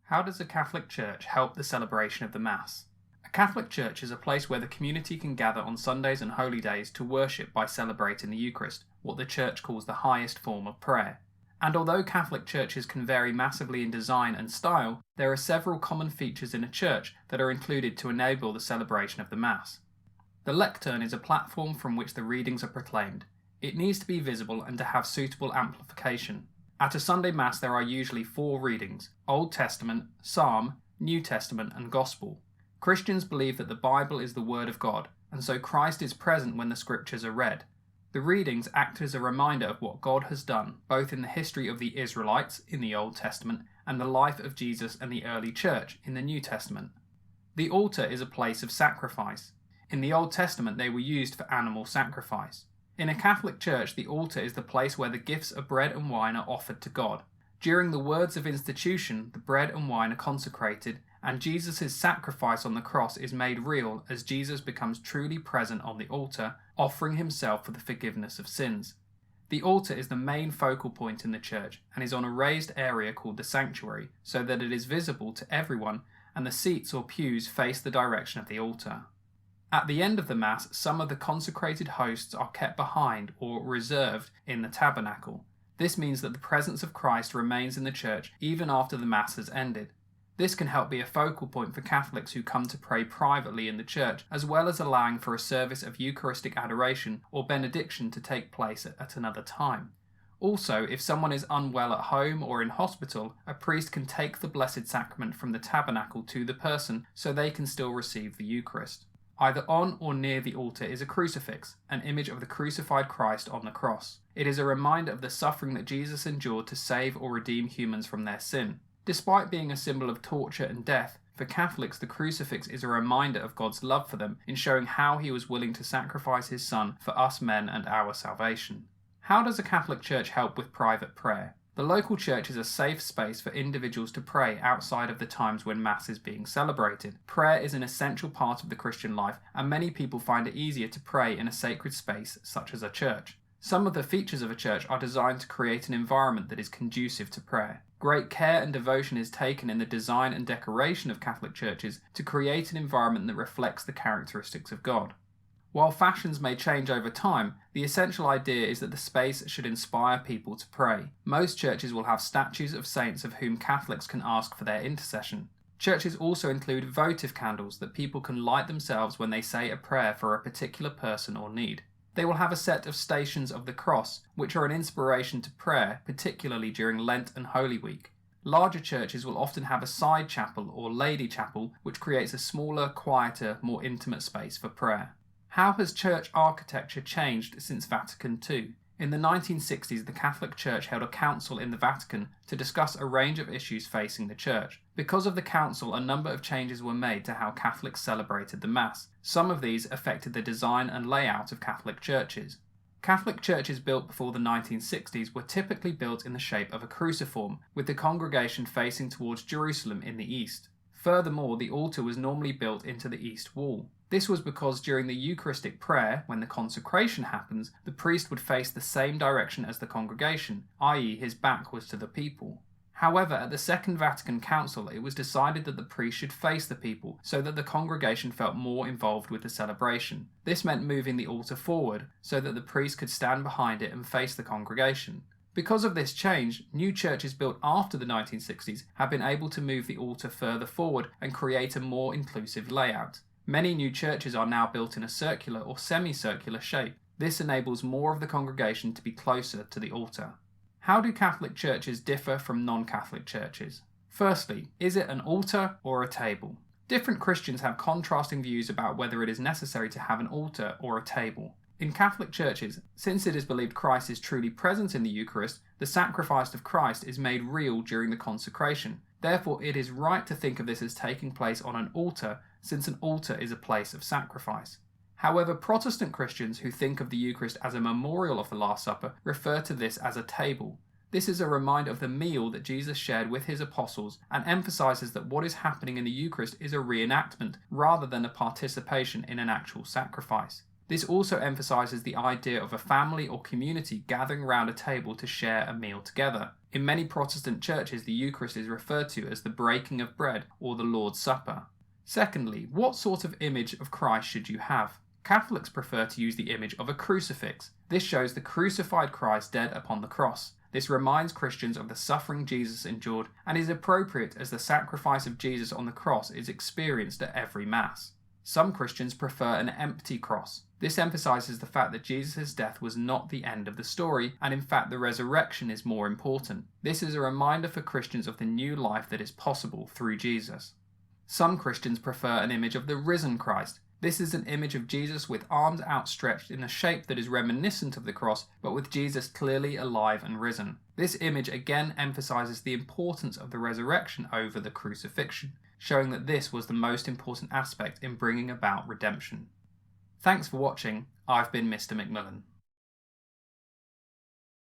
How does a Catholic church help the celebration of the Mass? A Catholic church is a place where the community can gather on Sundays and holy days to worship by celebrating the Eucharist, what the church calls the highest form of prayer. And although Catholic churches can vary massively in design and style, there are several common features in a church that are included to enable the celebration of the Mass. The lectern is a platform from which the readings are proclaimed. It needs to be visible and to have suitable amplification. At a Sunday Mass there are usually 4 readings: Old Testament, Psalm, New Testament and Gospel. Christians believe that the Bible is the Word of God, and so Christ is present when the Scriptures are read. The readings act as a reminder of what God has done, both in the history of the Israelites in the Old Testament and the life of Jesus and the early Church in the New Testament. The altar is a place of sacrifice. In the Old Testament they were used for animal sacrifice. In a Catholic church, the altar is the place where the gifts of bread and wine are offered to God. During the words of institution, the bread and wine are consecrated, and Jesus' sacrifice on the cross is made real as Jesus becomes truly present on the altar, offering himself for the forgiveness of sins. The altar is the main focal point in the church and is on a raised area called the sanctuary, so that it is visible to everyone, and the seats or pews face the direction of the altar. At the end of the Mass, some of the consecrated hosts are kept behind or reserved in the tabernacle. This means that the presence of Christ remains in the church even after the Mass has ended. This can help be a focal point for Catholics who come to pray privately in the church, as well as allowing for a service of Eucharistic adoration or benediction to take place at another time. Also, if someone is unwell at home or in hospital, a priest can take the Blessed Sacrament from the tabernacle to the person so they can still receive the Eucharist. Either on or near the altar is a crucifix, an image of the crucified Christ on the cross. It is a reminder of the suffering that Jesus endured to save or redeem humans from their sin. Despite being a symbol of torture and death, for Catholics the crucifix is a reminder of God's love for them in showing how he was willing to sacrifice his Son for us men and our salvation. How does a Catholic church help with private prayer? The local church is a safe space for individuals to pray outside of the times when Mass is being celebrated. Prayer is an essential part of the Christian life, and many people find it easier to pray in a sacred space such as a church. Some of the features of a church are designed to create an environment that is conducive to prayer. Great care and devotion is taken in the design and decoration of Catholic churches to create an environment that reflects the characteristics of God. While fashions may change over time, the essential idea is that the space should inspire people to pray. Most churches will have statues of saints of whom Catholics can ask for their intercession. Churches also include votive candles that people can light themselves when they say a prayer for a particular person or need. They will have a set of Stations of the Cross, which are an inspiration to prayer, particularly during Lent and Holy Week. Larger churches will often have a side chapel or lady chapel, which creates a smaller, quieter, more intimate space for prayer. How has church architecture changed since Vatican II? In the 1960s, the Catholic Church held a council in the Vatican to discuss a range of issues facing the Church. Because of the council, a number of changes were made to how Catholics celebrated the Mass. Some of these affected the design and layout of Catholic churches. Catholic churches built before the 1960s were typically built in the shape of a cruciform, with the congregation facing towards Jerusalem in the east. Furthermore, the altar was normally built into the east wall. This was because during the Eucharistic prayer, when the consecration happens, the priest would face the same direction as the congregation, i.e. his back was to the people. However, at the Second Vatican Council, it was decided that the priest should face the people so that the congregation felt more involved with the celebration. This meant moving the altar forward so that the priest could stand behind it and face the congregation. Because of this change, new churches built after the 1960s have been able to move the altar further forward and create a more inclusive layout. Many new churches are now built in a circular or semicircular shape. This enables more of the congregation to be closer to the altar. How do Catholic churches differ from non-Catholic churches? Firstly, is it an altar or a table? Different Christians have contrasting views about whether it is necessary to have an altar or a table. In Catholic churches, since it is believed Christ is truly present in the Eucharist, the sacrifice of Christ is made real during the consecration. Therefore, it is right to think of this as taking place on an altar, since an altar is a place of sacrifice. However, Protestant Christians who think of the Eucharist as a memorial of the Last Supper refer to this as a table. This is a reminder of the meal that Jesus shared with his apostles and emphasizes that what is happening in the Eucharist is a reenactment rather than a participation in an actual sacrifice. This also emphasises the idea of a family or community gathering round a table to share a meal together. In many Protestant churches, the Eucharist is referred to as the breaking of bread or the Lord's Supper. Secondly, what sort of image of Christ should you have? Catholics prefer to use the image of a crucifix. This shows the crucified Christ dead upon the cross. This reminds Christians of the suffering Jesus endured and is appropriate as the sacrifice of Jesus on the cross is experienced at every Mass. Some Christians prefer an empty cross. This emphasises the fact that Jesus' death was not the end of the story, and in fact the resurrection is more important. This is a reminder for Christians of the new life that is possible through Jesus. Some Christians prefer an image of the risen Christ. This is an image of Jesus with arms outstretched in a shape that is reminiscent of the cross, but with Jesus clearly alive and risen. This image again emphasises the importance of the resurrection over the crucifixion, showing that this was the most important aspect in bringing about redemption. Thanks for watching. I've been Mr. McMillan.